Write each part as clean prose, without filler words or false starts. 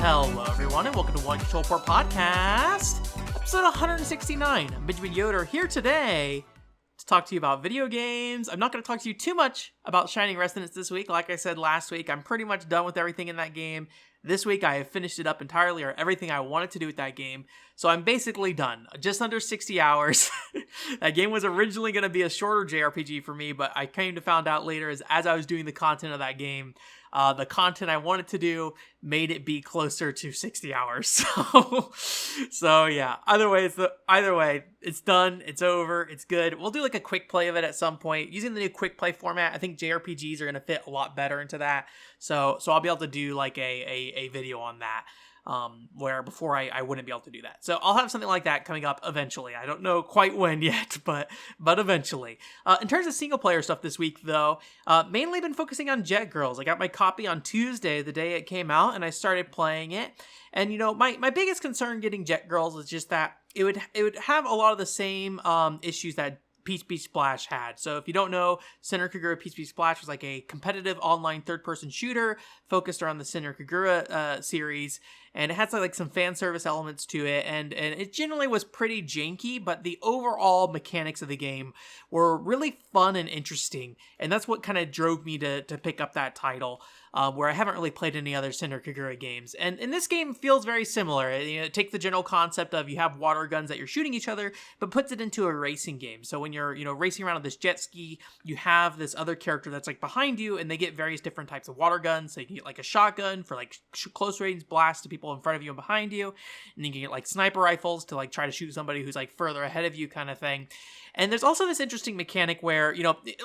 Hello, everyone, and welcome to One Control Port Podcast, episode 169. I'm Benjamin Yoder here today to talk to you about video games. I'm not going to talk to you too much about Shining Resonance this week. Like I said last week, I'm pretty much done with everything in that game. This week, I have finished it up entirely, or everything I wanted to do with that game. So I'm basically done. Just under 60 hours. That game was originally going to be a shorter JRPG for me, but I came to find out later as I was doing the content of that game, the content I wanted to do made it be closer to 60 hours. So yeah, either way, it's done. It's over. It's good. We'll do like a quick play of it at some point. Using the new quick play format, I think JRPGs are going to fit a lot better into that. So I'll be able to do like a video on that. Where before I wouldn't be able to do that. So I'll have something like that coming up eventually. I don't know quite when yet, but eventually. In terms of single player stuff this week though, mainly been focusing on Jet Girls. I got my copy on Tuesday, the day it came out, and I started playing it. And you know, my biggest concern getting Jet Girls is just that it would have a lot of the same issues that Peach Beach Splash had. So if you don't know, Senran Kagura Peach Beach Splash was like a competitive online third-person shooter focused around the Senran Kagura series, and it had like some fan service elements to it, and it generally was pretty janky, but the overall mechanics of the game were really fun and interesting, and that's what kind of drove me to pick up that title, where I haven't really played any other Senran Kagura games. And this game feels very similar. It takes the general concept of you have water guns that you're shooting each other, but puts it into a racing game. So when you're racing around on this jet ski, you have this other character that's like behind you, and they get various different types of water guns. So you can get like a shotgun for like close range blasts to people in front of you and behind you, and you can get like sniper rifles to like try to shoot somebody who's like further ahead of you, kind of thing. And there's also this interesting mechanic where,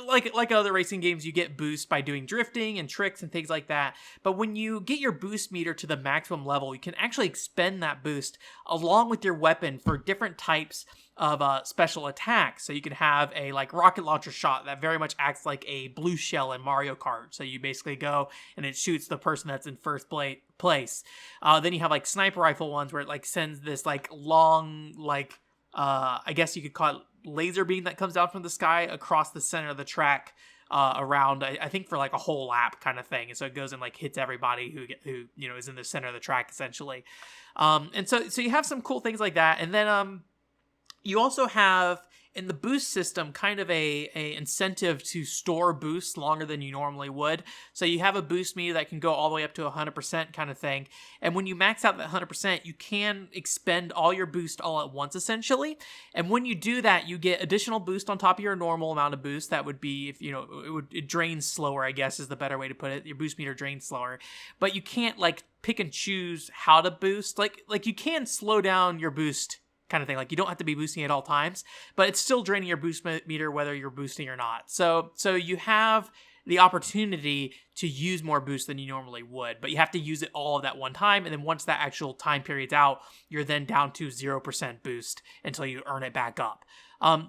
like other racing games, you get boost by doing drifting and tricks and things like that. But when you get your boost meter to the maximum level, you can actually expend that boost along with your weapon for different types of special attacks. So you can have a like rocket launcher shot that very much acts like a blue shell in Mario Kart. So you basically go and it shoots the person that's in first place. Then you have like sniper rifle ones where it like sends this like long like I guess you could call it laser beam that comes down from the sky across the center of the track around, I think, for like a whole lap kind of thing. And so it goes and like hits everybody who is in the center of the track essentially. And so you have some cool things like that. And then you also have in the boost system kind of a incentive to store boosts longer than you normally would. So you have a boost meter that can go all the way up to 100% kind of thing. And when you max out that 100%, you can expend all your boost all at once essentially. And when you do that, you get additional boost on top of your normal amount of boost. That would be, if it drains slower, I guess is the better way to put it. Your boost meter drains slower. But you can't like pick and choose how to boost. Like you can slow down your boost kind of thing. Like you don't have to be boosting at all times, but it's still draining your boost meter whether you're boosting or not. So you have the opportunity to use more boost than you normally would, but you have to use it all at that one time. And then once that actual time period's out, you're then down to 0% boost until you earn it back up.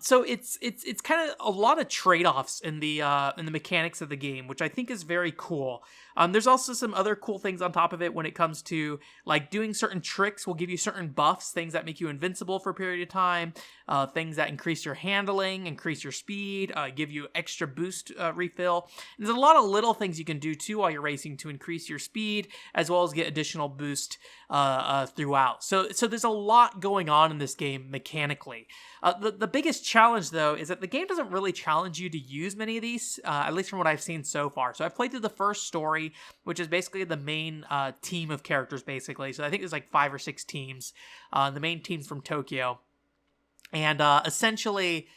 So it's kind of a lot of trade-offs in the mechanics of the game, which I think is very cool. There's also some other cool things on top of it when it comes to like doing certain tricks will give you certain buffs, things that make you invincible for a period of time, things that increase your handling, increase your speed, give you extra boost refill. And there's a lot of little things you can do too while you're racing to increase your speed as well as get additional boost throughout. So there's a lot going on in this game mechanically. The biggest challenge though is that the game doesn't really challenge you to use many of these, at least from what I've seen so far. So I've played through the first story, which is basically the main team of characters basically. So I think there's like 5 or 6 teams. The main team's from Tokyo. And essentially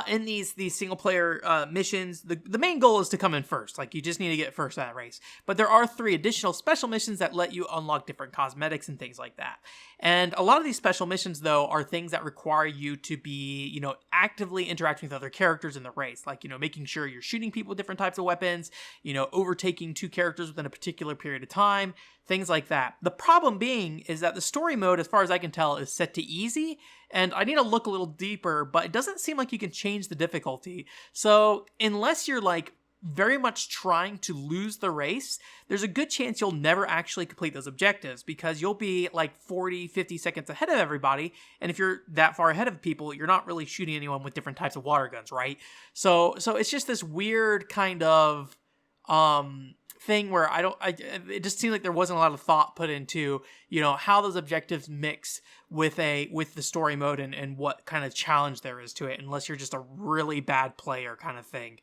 in these single player missions, the main goal is to come in first. Like you just need to get first at that race. But there are 3 additional special missions that let you unlock different cosmetics and things like that. And a lot of these special missions though are things that require you to be, actively interacting with other characters in the race. Like, making sure you're shooting people with different types of weapons, overtaking 2 characters within a particular period of time, things like that. The problem being is that the story mode, as far as I can tell, is set to easy, and I need to look a little deeper, but it doesn't seem like you can change the difficulty. So unless you're like very much trying to lose the race, there's a good chance you'll never actually complete those objectives because you'll be like 40, 50 seconds ahead of everybody. And if you're that far ahead of people, you're not really shooting anyone with different types of water guns, right? So it's just this weird kind of thing where it just seemed like there wasn't a lot of thought put into, how those objectives mix with the story mode and what kind of challenge there is to it, unless you're just a really bad player kind of thing.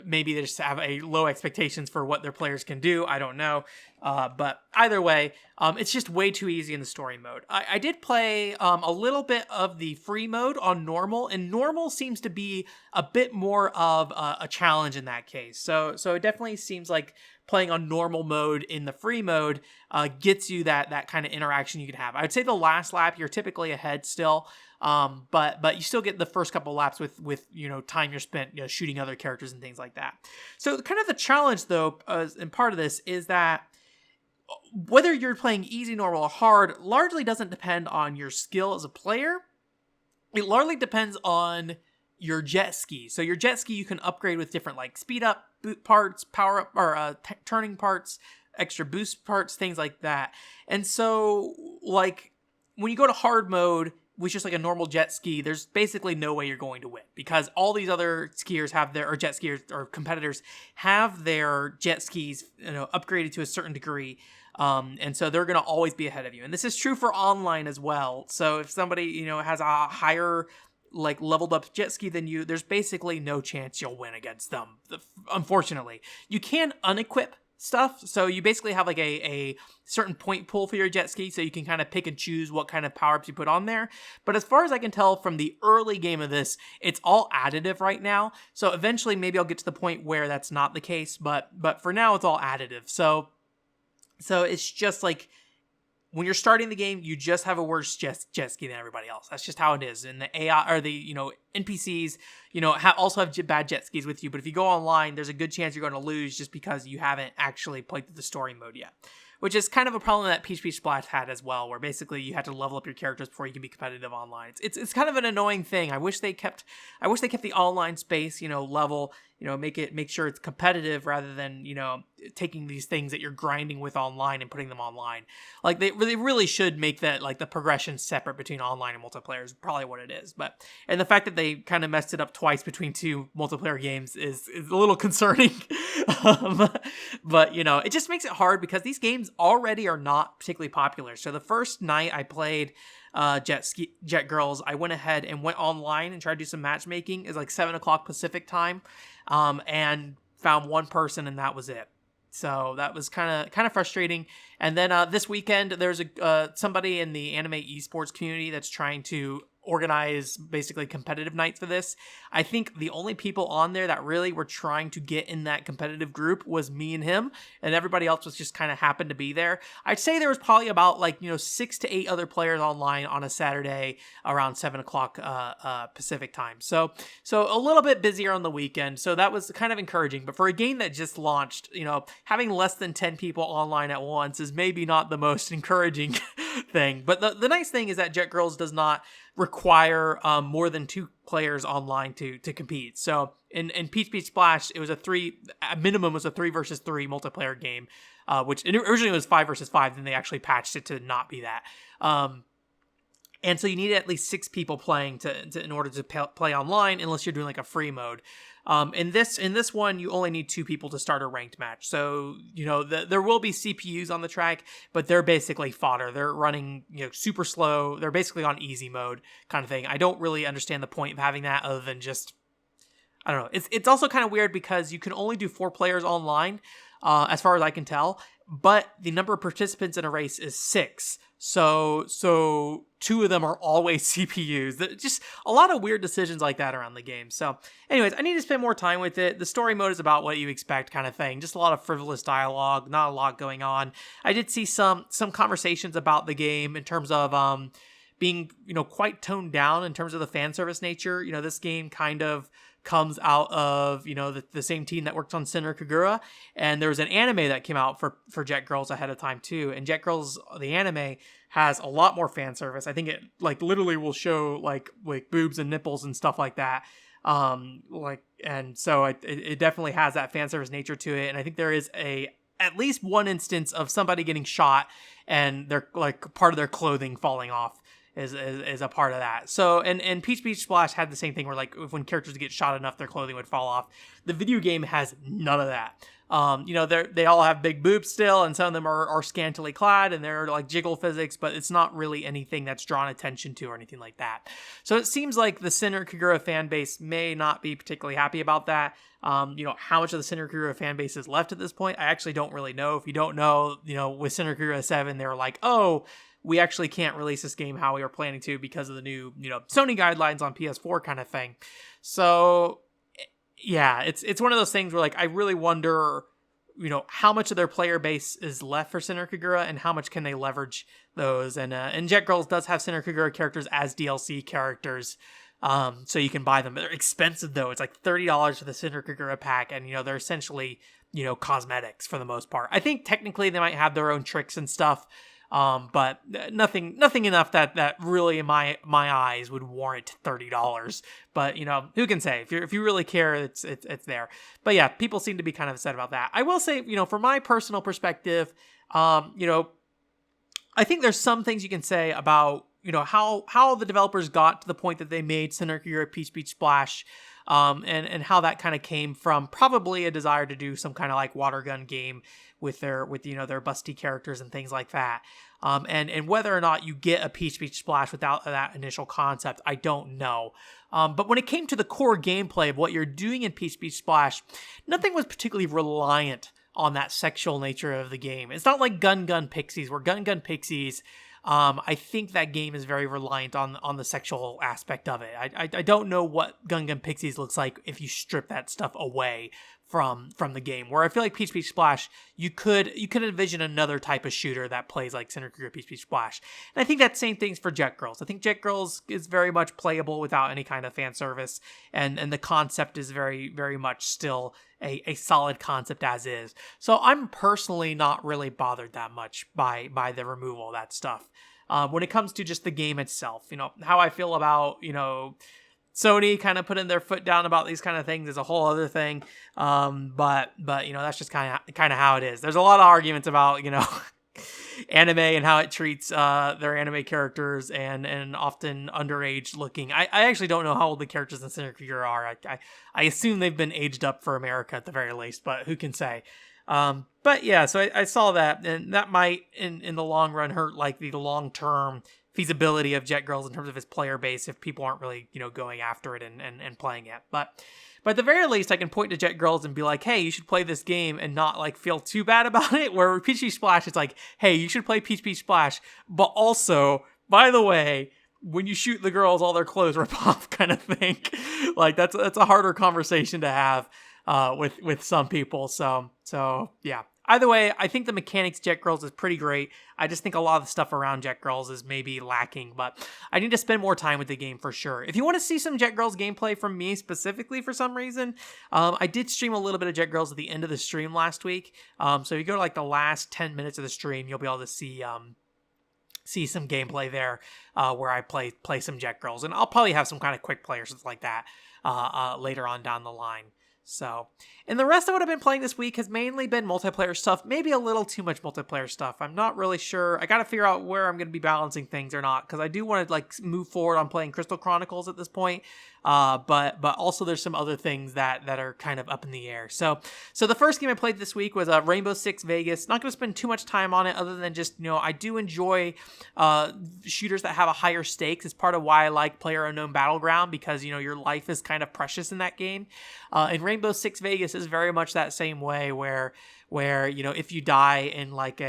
Maybe they just have a low expectations for what their players can do. I don't know. But either way, it's just way too easy in the story mode. I did play a little bit of the free mode on normal, and normal seems to be a bit more of a challenge in that case. So it definitely seems like playing on normal mode in the free mode gets you that kind of interaction you can have. I would say the last lap, you're typically ahead still. But you still get the first couple laps with time you're spent shooting other characters and things like that. So kind of the challenge though, and part of this is that whether you're playing easy, normal, or hard largely doesn't depend on your skill as a player. It largely depends on your jet ski. So your jet ski you can upgrade with different like speed up parts, power up, or turning parts, extra boost parts, things like that. And so like when you go to hard mode, with just like a normal jet ski, there's basically no way you're going to win because all these other skiers jet skiers or competitors have their jet skis, upgraded to a certain degree. And so they're going to always be ahead of you. And this is true for online as well. So if somebody, has a higher like leveled up jet ski than you, there's basically no chance you'll win against them. Unfortunately, you can unequip stuff. So you basically have like a certain point pool for your jet ski, so you can kind of pick and choose what kind of power-ups you put on there. But as far as I can tell from the early game of this, it's all additive right now. So eventually maybe I'll get to the point where that's not the case, but for now it's all additive. So it's just like when you're starting the game, you just have a worse jet ski than everybody else. That's just how it is. And the AI or the NPCs, also have bad jet skis with you. But if you go online, there's a good chance you're going to lose just because you haven't actually played through the story mode yet. Which is kind of a problem that Peach Splash had as well, where basically you had to level up your characters before you can be competitive online. It's kind of an annoying thing. I wish they kept the online space, level, make sure it's competitive rather than, taking these things that you're grinding with online and putting them online. Like they really should make that like the progression separate between online and multiplayer is probably what it is. And the fact that they kind of messed it up twice between two multiplayer games is a little concerning. But it just makes it hard because these games already are not particularly popular. So the first night I played Jet Girls, I went ahead and went online and tried to do some matchmaking. It's like 7:00 Pacific time, and found one person, and that was it. So that was kind of frustrating. And then this weekend, there's somebody in the anime esports community that's trying to organize basically competitive nights for this. I think the only people on there that really were trying to get in that competitive group was me and him, and everybody else was just kind of happened to be there. I'd say there was probably about 6 to 8 other players online on a Saturday around 7:00 Pacific time. So a little bit busier on the weekend. So that was kind of encouraging. But for a game that just launched, having less than 10 people online at once is maybe not the most encouraging thing. But the nice thing is that Jet Girls does not require more than 2 players online to compete. So in Peach Splash, it was at minimum was a 3 versus 3 multiplayer game, which originally was 5 versus 5. Then they actually patched it to not be that. And so you need at least 6 people playing in order to play online, unless you're doing like a free mode. In this one, you only need 2 people to start a ranked match. So, there will be CPUs on the track, but they're basically fodder. They're running, super slow. They're basically on easy mode kind of thing. I don't really understand the point of having that other than just, I don't know. It's also kind of weird because you can only do 4 players online, as far as I can tell, but the number of participants in a race is 6. So 2 of them are always CPUs. Just a lot of weird decisions like that around the game. So anyways, I need to spend more time with it. The story mode is about what you expect kind of thing. Just a lot of frivolous dialogue, not a lot going on. I did see some conversations about the game in terms of being, quite toned down in terms of the fan service nature. This game kind of comes out of, the same team that worked on Senran Kagura, and there was an anime that came out for Jet Girls ahead of time too, and Jet Girls, the anime, has a lot more fan service. I think it literally will show like boobs and nipples and stuff like that, and so it definitely has that fan service nature to it, and I think there is at least one instance of somebody getting shot and their part of their clothing falling off is a part of that. So, and Peach Beach Splash had the same thing where, like, when characters get shot enough, their clothing would fall off. The video game has none of that. They all have big boobs still, and some of them are scantily clad, and they're like jiggle physics, but it's not really anything that's drawn attention to or anything like that. So it seems like the Sinner Kagura fan base may not be particularly happy about that. How much of the Sinner Kagura fan base is left at this point, I actually don't really know. If you don't know, with Sinner Kagura 7, they were like, oh, we actually can't release this game how we were planning to because of the new, Sony guidelines on PS4 kind of thing. So yeah, it's one of those things where, like, I really wonder, how much of their player base is left for Sinner Kagura and how much can they leverage those. And Jet Girls does have Sinner Kagura characters as DLC characters. So you can buy them. They're expensive though. It's like $30 for the Sinner Kagura pack. And, they're essentially, cosmetics for the most part. I think technically they might have their own tricks and stuff. But nothing enough that really in my eyes would warrant $30. But, who can say? If you really care, it's there. But yeah, people seem to be kind of upset about that. I will say, from my personal perspective, I think there's some things you can say about, how the developers got to the point that they made Sinner Kagura Peach Beach Splash. And how that kind of came from probably a desire to do some kind of like water gun game with their busty characters and things like that. And whether or not you get a Peach Beach Splash without that initial concept, I don't know. But when it came to the core gameplay of what you're doing in Peach Beach Splash, nothing was particularly reliant on that sexual nature of the game. It's not like Gun Gun Pixies, where Gun Gun Pixies, I think that game is very reliant on the sexual aspect of it. I don't know what Gun Gun Pixies looks like if you strip that stuff away from the game. Where I feel like Peach Beach Splash, you could envision another type of shooter that plays like Sinner Kagura Peach Beach Splash. And I think that same thing's for Jet Girls. I think Jet Girls is very much playable without any kind of fan service, and the concept is very, very much still a solid concept as is. So I'm personally not really bothered that much by the removal of that stuff. When it comes to just the game itself, how I feel about, Sony kind of putting their foot down about these kind of things is a whole other thing. But that's just kind of how it is. There's a lot of arguments about, anime and how it treats their anime characters and often underage looking. I actually don't know how old the characters in Sinner Kagura are. I assume they've been aged up for America at the very least, but who can say? But yeah, so I saw that, and that might in the long run hurt like the long-term feasibility of Jet Girls in terms of its player base if people aren't really, going after it and playing it. But at the very least, I can point to Jet Girls and be like, hey, you should play this game and not like feel too bad about it. Where Peach Beach Splash, it's like, hey, you should play Peach Beach Splash, but also, by the way, when you shoot the girls, all their clothes rip off kind of thing. Like that's a harder conversation to have with some people. So yeah. Either way, I think the mechanics Jet Girls is pretty great. I just think a lot of the stuff around Jet Girls is maybe lacking, but I need to spend more time with the game for sure. If you want to see some Jet Girls gameplay from me specifically for some reason, I did stream a little bit of Jet Girls at the end of the stream last week. So if you go to like the last 10 minutes of the stream, you'll be able to see some gameplay there where I play some Jet Girls, and I'll probably have some kind of quick play or something like that later on down the line. So, and the rest of what I've been playing this week has mainly been multiplayer stuff, maybe a little too much multiplayer stuff. I'm not really sure. I got to figure out where I'm going to be balancing things or not, because I do want to like move forward on playing Crystal Chronicles at this point. But also there's some other things that are kind of up in the air. So the first game I played this week was Rainbow Six Vegas. Not going to spend too much time on it other than just, I do enjoy shooters that have a higher stakes. It's part of why I like PlayerUnknown Battleground, because, your life is kind of precious in that game. And Rainbow Six Vegas is very much that same way where if you die in like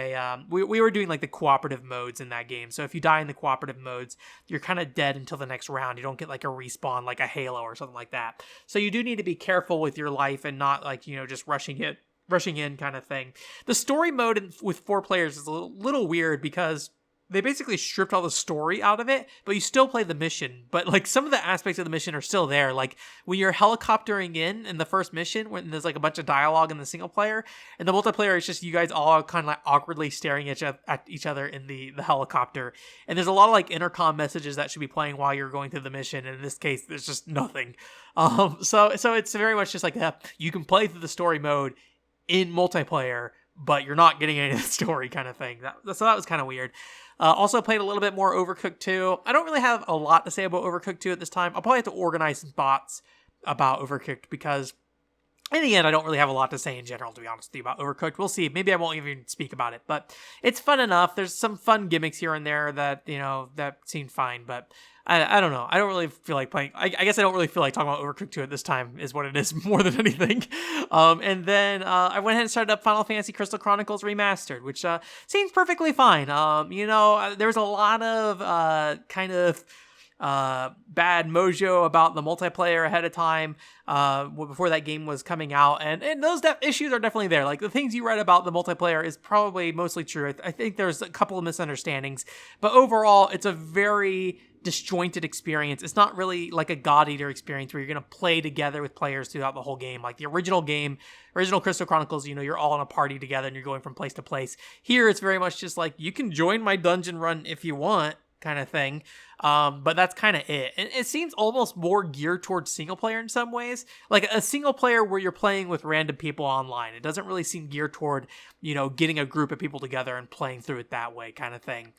we were doing like the cooperative modes in that game. So if you die in the cooperative modes, you're kind of dead until the next round. You don't get like a respawn like a Halo or something like that. So you do need to be careful with your life and not like, just rushing in kind of thing. The story mode with 4 players is a little weird because they basically stripped all the story out of it, but you still play the mission. But like some of the aspects of the mission are still there. Like when you're helicoptering in the first mission, when there's like a bunch of dialogue in the single player, and the multiplayer is just you guys all kind of like awkwardly staring at each other in the helicopter. And there's a lot of like intercom messages that should be playing while you're going through the mission. And in this case, there's just nothing. So it's very much just like you can play through the story mode in multiplayer, but you're not getting any of the story kind of thing. So that was kind of weird. Also played a little bit more Overcooked 2. I don't really have a lot to say about Overcooked 2 at this time. I'll probably have to organize some thoughts about Overcooked because in the end, I don't really have a lot to say in general, to be honest with you, about Overcooked. We'll see. Maybe I won't even speak about it, but it's fun enough. There's some fun gimmicks here and there that, that seem fine, but I don't know. I don't really feel like playing. I guess I don't really feel like talking about Overcooked 2 at this time is what it is more than anything. And then I went ahead and started up Final Fantasy Crystal Chronicles Remastered, which seems perfectly fine. There's a lot of kind of bad mojo about the multiplayer ahead of time before that game was coming out, and those issues are definitely there. Like the things you read about the multiplayer is probably mostly true. I think there's a couple of misunderstandings, but overall it's a very disjointed experience. It's not really like a God Eater experience where you're going to play together with players throughout the whole game. Like the original Crystal Chronicles, you're all in a party together and you're going from place to place. Here it's very much just like, you can join my dungeon run if you want, kind of thing. But that's kind of it. And it seems almost more geared towards single player in some ways. Like a single player where you're playing with random people online. It doesn't really seem geared toward, getting a group of people together and playing through it that way kind of thing.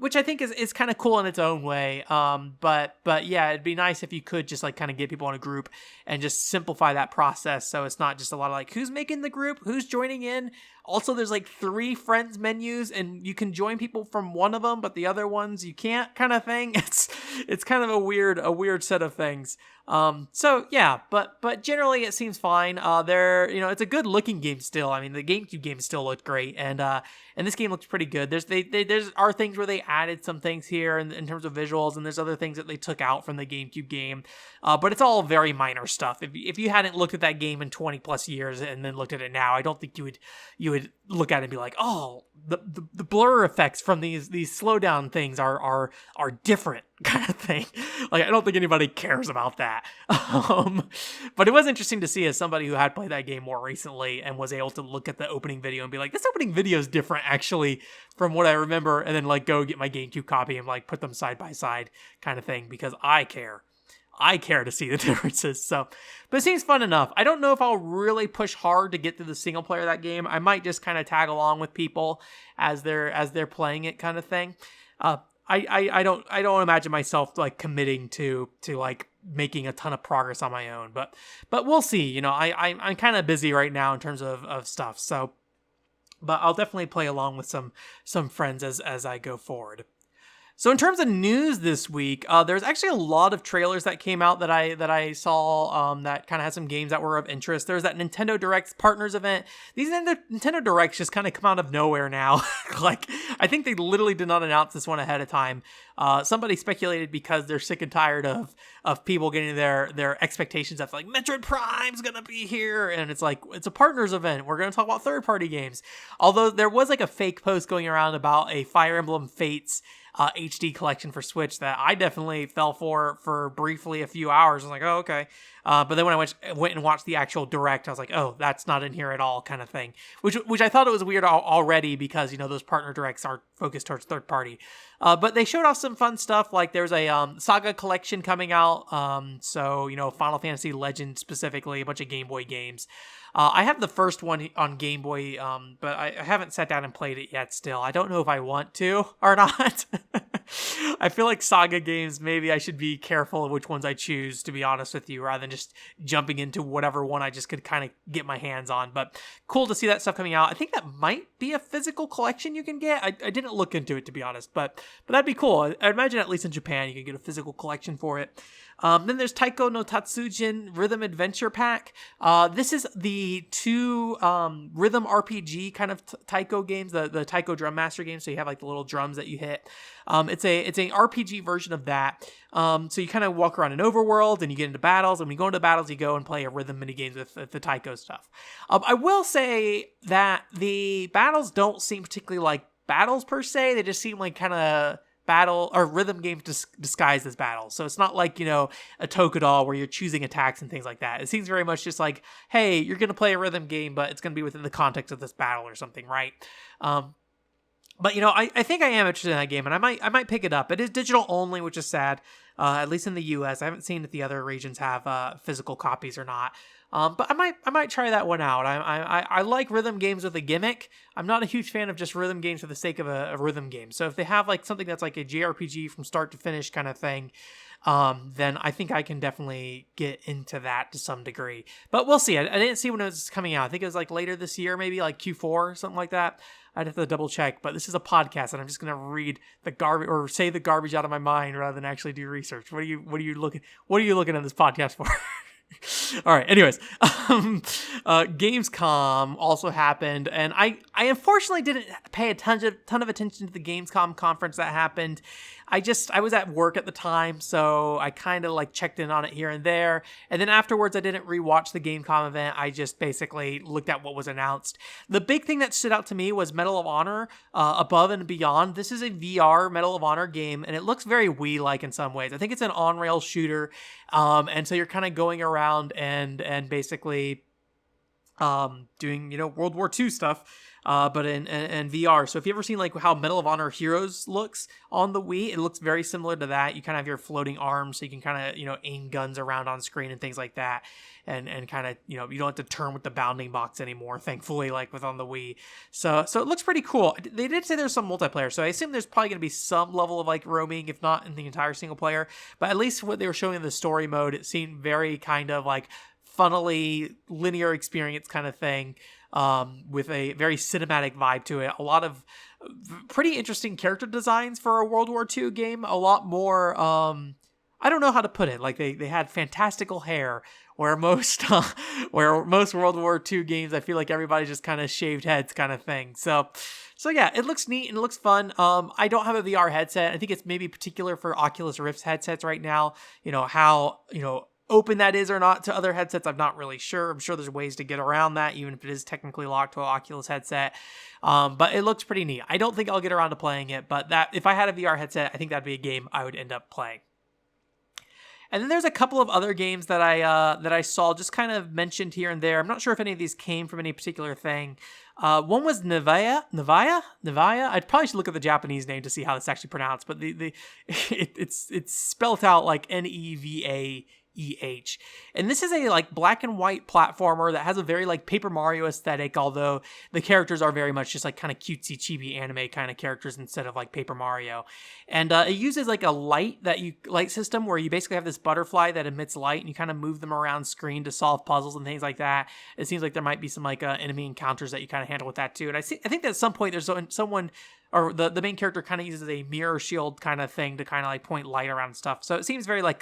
Which I think is kind of cool in its own way. But yeah, it'd be nice if you could just like kind of get people in a group and just simplify that process. So it's not just a lot of like, who's making the group, who's joining in. Also, there's like 3 friends menus and you can join people from one of them, but the other ones you can't, kind of thing. It's kind of a weird set of things. So yeah, but generally it seems fine. It's a good looking game still. I mean, the GameCube game still looked great, and this game looks pretty good. There's things where they added some things here in terms of visuals, and there's other things that they took out from the GameCube game. But it's all very minor stuff. If you hadn't looked at that game in 20 plus years and then looked at it now, I don't think you would look at it and be like, oh, the blur effects from these slowdown things are different, kind of thing. Like, I don't think anybody cares about that. But it was interesting to see as somebody who had played that game more recently and was able to look at the opening video and be like, this opening video is different actually from what I remember, and then like go get my GameCube copy and like put them side by side, kind of thing, because I care to see the differences. So, but it seems fun enough. I don't know if I'll really push hard to get through the single player of that game. I might just kind of tag along with people as they're playing it, kind of thing. I don't imagine myself like committing to like making a ton of progress on my own, but we'll see. I'm kind of busy right now in terms of stuff. So, but I'll definitely play along with some friends as I go forward. So in terms of news this week, there's actually a lot of trailers that came out that I saw that kind of had some games that were of interest. There's that Nintendo Direct Partners event. These Nintendo Directs just kind of come out of nowhere now. Like, I think they literally did not announce this one ahead of time. Somebody speculated because they're sick and tired of people getting their expectations up. Like, Metroid Prime's gonna be here, and it's like, it's a partners event. We're gonna talk about third-party games. Although there was like a fake post going around about a Fire Emblem Fates HD collection for Switch that I definitely fell for briefly a few hours. I was like, oh, okay. But then when I went and watched the actual direct, I was like, oh, that's not in here at all, kind of thing. Which I thought it was weird already because, those partner directs are focused towards third party. But they showed off some fun stuff. Like there's a Saga collection coming out. So, Final Fantasy Legend specifically, a bunch of Game Boy games. I have the first one on Game Boy, but I haven't sat down and played it yet still. I don't know if I want to or not. I feel like Saga games, maybe I should be careful of which ones I choose, to be honest with you, rather than just jumping into whatever one I just could kind of get my hands on. But cool to see that stuff coming out. I think that might be a physical collection you can get. I didn't look into it, to be honest, but that'd be cool. I imagine at least in Japan you can get a physical collection for it. Then there's Taiko no Tatsujin Rhythm Adventure Pack. This is the 2 rhythm RPG kind of Taiko games, the Taiko Drum Master game. So you have like the little drums that you hit. It's an RPG version of that. So you kind of walk around an overworld and you get into battles. And when you go into battles, you go and play a rhythm minigames with the Taiko stuff. I will say that the battles don't seem particularly like battles per se. They just seem like kind of battle or rhythm games disguised as battles. So it's not like, a Tokudal where you're choosing attacks and things like that. It seems very much just like, hey, you're going to play a rhythm game, but it's going to be within the context of this battle or something, right? But, I think I am interested in that game, and I might pick it up. It is digital only, which is sad, at least in the US. I haven't seen if the other regions have physical copies or not. But I might try that one out. I like rhythm games with a gimmick. I'm not a huge fan of just rhythm games for the sake of a rhythm game. So if they have like something that's like a JRPG from start to finish kind of thing, then I think I can definitely get into that to some degree. But we'll see. I didn't see when it was coming out. I think it was like later this year, maybe like Q4 or something like that. I'd have to double check, but this is a podcast, and I'm just gonna read the garbage or say the garbage out of my mind rather than actually do research. What are you looking at this podcast for? All right. Anyways, Gamescom also happened, and I unfortunately didn't pay a ton of attention to the Gamescom conference that happened. I was at work at the time, so I kind of like checked in on it here and there. And then afterwards, I didn't rewatch the Gamescom event. I just basically looked at what was announced. The big thing that stood out to me was Medal of Honor, Above and Beyond. This is a VR Medal of Honor game, and it looks very Wii-like in some ways. I think it's an on-rail shooter, and so you're kind of going around and basically doing World War II stuff. But in VR. So if you ever seen like how Medal of Honor Heroes looks on the Wii, it looks very similar to that. You kind of have your floating arms, so you can kind of, aim guns around on screen and things like that. And kind of, you don't have to turn with the bounding box anymore, thankfully, like with on the Wii. So it looks pretty cool. They did say there's some multiplayer, so I assume there's probably going to be some level of like roaming, if not in the entire single player. But at least what they were showing in the story mode, it seemed very kind of like funnily linear experience kind of thing. With a very cinematic vibe to it. A lot of pretty interesting character designs for a World War II game. A lot more, I don't know how to put it. Like they had fantastical hair, where most World War II games, I feel like everybody just kind of shaved heads kind of thing. So yeah, it looks neat and it looks fun. I don't have a VR headset. I think it's maybe particular for Oculus Rift headsets right now. How, open that is or not to other headsets, I'm not really sure. I'm sure there's ways to get around that, even if it is technically locked to an Oculus headset. But it looks pretty neat. I don't think I'll get around to playing it, but that if I had a VR headset, I think that'd be a game I would end up playing. And then there's a couple of other games that I saw just kind of mentioned here and there. I'm not sure if any of these came from any particular thing. One was Nevaya. I probably should look at the Japanese name to see how it's actually pronounced, but it's spelled out like Nevaeh. And this is a like black and white platformer that has a very like Paper Mario aesthetic, although the characters are very much just like kind of cutesy chibi anime kind of characters instead of like Paper Mario. And it uses like a light system where you basically have this butterfly that emits light and you kind of move them around screen to solve puzzles and things like that. It seems like there might be some like enemy encounters that you kind of handle with that too. And I think that at some point there's someone or the main character kind of uses a mirror shield kind of thing to kind of like point light around stuff. So it seems very like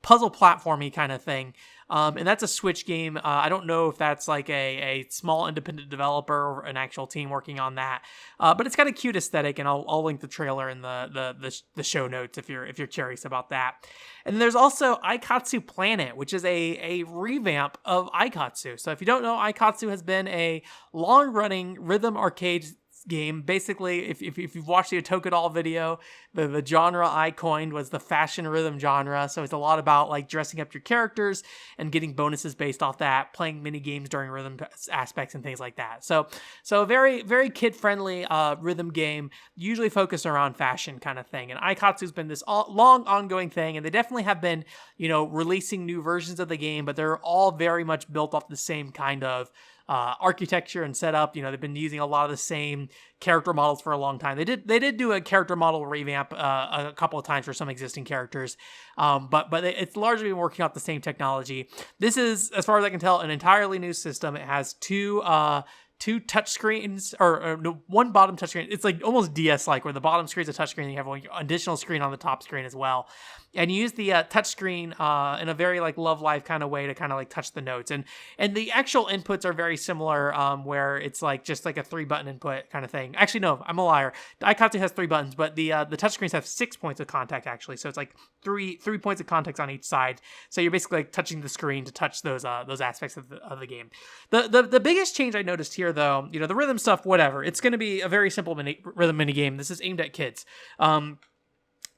puzzle platformy kind of thing. And that's a Switch game. I don't know if that's like a small independent developer or an actual team working on that. But it's got a cute aesthetic, and I'll link the trailer in the show notes if you're curious about that. And then there's also Aikatsu Planet, which is a revamp of Aikatsu. So if you don't know, Aikatsu has been a long-running rhythm arcade game. Basically, if you've watched the Otoka Doll video, the genre I coined was the fashion rhythm genre. So it's a lot about like dressing up your characters and getting bonuses based off that, playing mini games during rhythm aspects and things like that. So a very, very kid-friendly rhythm game, usually focused around fashion kind of thing. And Aikatsu's been this long ongoing thing, and they definitely have been, releasing new versions of the game, but they're all very much built off the same kind of architecture and setup. They've been using a lot of the same character models for a long time. They did do a character model revamp a couple of times for some existing characters, but it's largely been working off the same technology. This is, as far as I can tell, an entirely new system. It has two touch screens, or no, one bottom touch screen. It's like almost DS-like, where the bottom screen is a touch screen, and you have an additional screen on the top screen as well. And you use the touch screen in a very like Love Live kind of way to kind of like touch the notes. And the actual inputs are very similar, where it's like just like a 3-button input kind of thing. Actually, no, I'm a liar. Aikatsu has 3 buttons, but the touch screens have 6 points of contact actually. So it's like three points of contact on each side. So you're basically like touching the screen to touch those aspects of the game. The biggest change I noticed here, though, the rhythm stuff, whatever. It's going to be a very simple rhythm mini game. This is aimed at kids.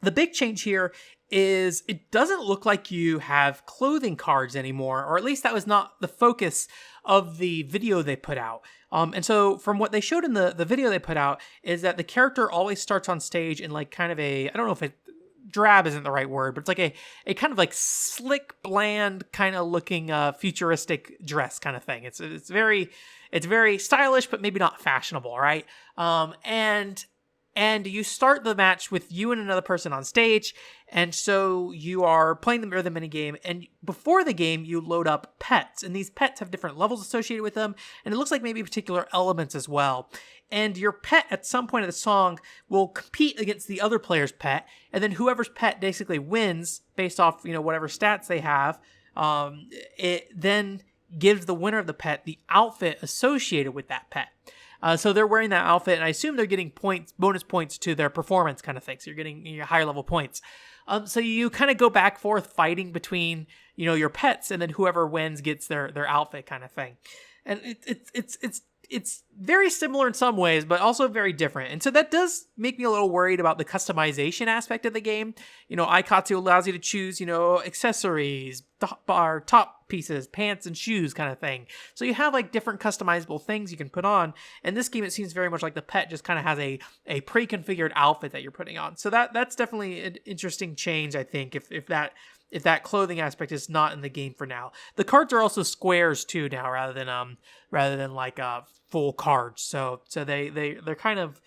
The big change here is it doesn't look like you have clothing cards anymore, or at least that was not the focus of the video they put out. And so from what they showed in the video they put out is that the character always starts on stage in like kind of I don't know if drab isn't the right word, but it's like a kind of like slick, bland kind of looking futuristic dress kind of thing. It's very stylish, but maybe not fashionable, right? And you start the match with you and another person on stage, and so you are playing the minigame, and before the game, you load up pets, and these pets have different levels associated with them, and it looks like maybe particular elements as well. And your pet, at some point of the song, will compete against the other player's pet, and then whoever's pet basically wins based off, whatever stats they have. It then gives the winner of the pet the outfit associated with that pet. So they're wearing that outfit, and I assume they're getting bonus points to their performance kind of thing. So you're getting your higher level points. So you kind of go back and forth fighting between, your pets, and then whoever wins gets their outfit kind of thing. And it's very similar in some ways, but also very different. And so that does make me a little worried about the customization aspect of the game. Aikatsu allows you to choose, accessories, top pieces, pants and shoes kind of thing. So you have like different customizable things you can put on. In this game, it seems very much like the pet just kind of has a pre-configured outfit that you're putting on. So that's definitely an interesting change, I think, if that clothing aspect is not in the game for now. The cards are also squares too now, rather than like full cards. So they're kind of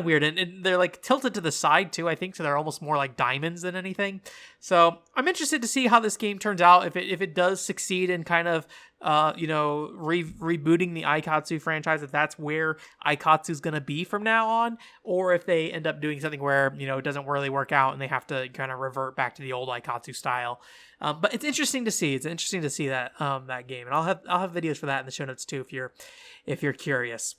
weird, and they're like tilted to the side too, I think, so they're almost more like diamonds than anything. So I'm interested to see how this game turns out, if it does succeed in kind of rebooting the Aikatsu franchise, if that's where Aikatsu's gonna be from now on, or if they end up doing something where it doesn't really work out and they have to kind of revert back to the old Aikatsu style. But it's interesting to see. It's interesting to see that game, and I'll have videos for that in the show notes too if you're curious.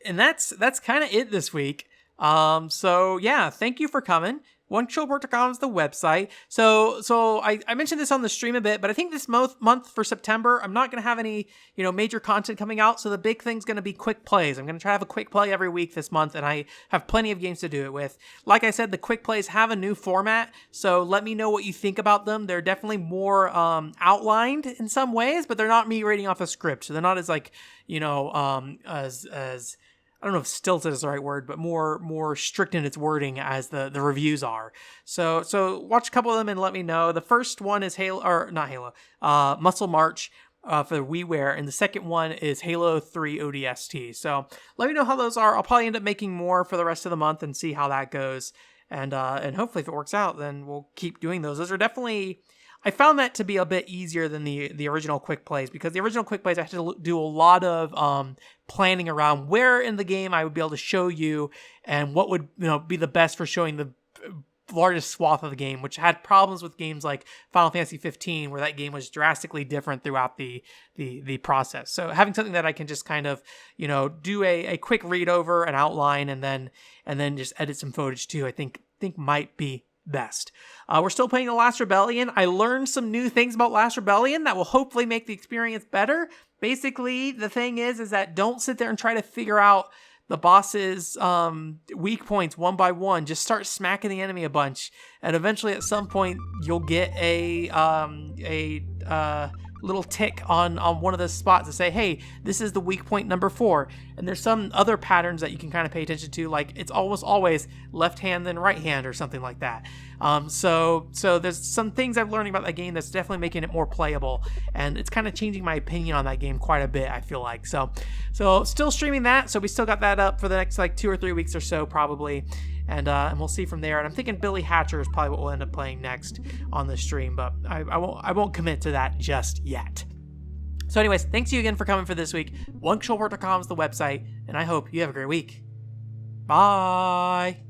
And that's kind of it this week. So yeah, thank you for coming. OneControlPort.com is the website. So I mentioned this on the stream a bit, but I think this month for September, I'm not going to have any, major content coming out. So the big thing's going to be quick plays. I'm going to try to have a quick play every week this month, and I have plenty of games to do it with. Like I said, the quick plays have a new format, so let me know what you think about them. They're definitely more outlined in some ways, but they're not me reading off a script. So they're not as like, as I don't know if stilted is the right word, but more strict in its wording as the reviews are. So watch a couple of them and let me know. The first one is Muscle March for the WiiWare, and the second one is Halo 3 ODST. So let me know how those are. I'll probably end up making more for the rest of the month and see how that goes. And hopefully if it works out, then we'll keep doing those. Those are definitely... I found that to be a bit easier than the original quick plays, because the original quick plays I had to do a lot of planning around where in the game I would be able to show you and what would be the best for showing the largest swath of the game, which had problems with games like Final Fantasy 15, where that game was drastically different throughout the process. So having something that I can just kind of do a quick read over, an outline, and then just edit some footage too, I think might be best. We're still playing The Last Rebellion. I learned some new things about Last Rebellion that will hopefully make the experience better. Basically, the thing is that don't sit there and try to figure out the boss's weak points one by one. Just start smacking the enemy a bunch, and eventually at some point you'll get a little tick on one of the spots to say, hey, this is the weak point number 4. And there's some other patterns that you can kind of pay attention to, like it's almost always left hand then right hand or something like that. So there's some things I'm learning about that game that's definitely making it more playable, and it's kind of changing my opinion on that game quite a bit, I feel like. So still streaming that, so we still got that up for the next like 2 or 3 weeks or so probably. And we'll see from there. And I'm thinking Billy Hatcher is probably what we'll end up playing next on the stream, but I won't commit to that just yet. So anyways, thanks to you again for coming for this week. OneControlPort.com is the website, and I hope you have a great week. Bye!